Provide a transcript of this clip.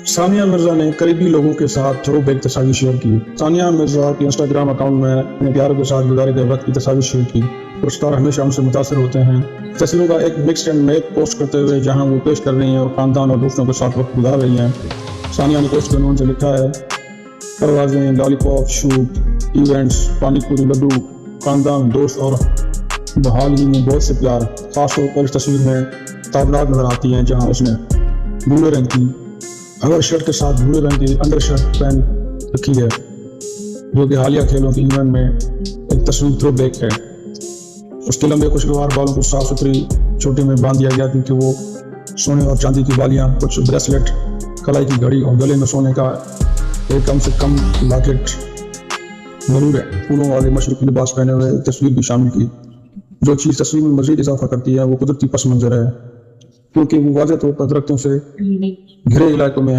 सानिया मिर्जा ने करीबी लोगों के साथ थ्रोबैक तस्वीर शेयर की। सानिया मिर्जा के इंस्टाग्राम अकाउंट में अपने प्यारों के साथ गुजारे गए वक्त की तस्वीर शेयर की। पुरस्कार हमेशा उनसे मुतासर होते हैं। तस्वीरों का एक मिक्स्ड एंड मैच पोस्ट करते हुए जहां वो पेश कर रही हैं और खानदान और दोस्तों के साथ वक्त गुजार रही हैं। सानिया ने पोस्ट में उनसे लिखा है, परवाजें, lollipop, shoot, events, panipuri, laddu, खानदान, दोस्त और बहाल ही में बहुत से प्यार। खासतौर पर इस तस्वीर में ताबनात नजर आती हैं जहां उसने भूरे रंग की अगर शर्ट के साथ भूरे रंग की अंडर शर्ट पहन रखी है, जो कि हालिया खेलों की इवेंट में एक तस्वीर थ्रोबैक है। उसके लंबे खुशगवार बालों को साफ सुथरी चोटी में बांध दिया गया क्योंकि वो सोने और चांदी की बालियां, कुछ ब्रेसलेट, कलाई की घड़ी और गले में सोने का एक कम से कम लॉकेट जरूर है। फूलों वाले मशरक़ी लिबास पहने हुए तस्वीर भी शामिल की। जो चीज़ तस्वीर में मज़ीद इजाफा करती है वो कुदरती पस मंजर है, क्योंकि वो वाज़ह तौर पर दरख्तों से घिरे इलाकों में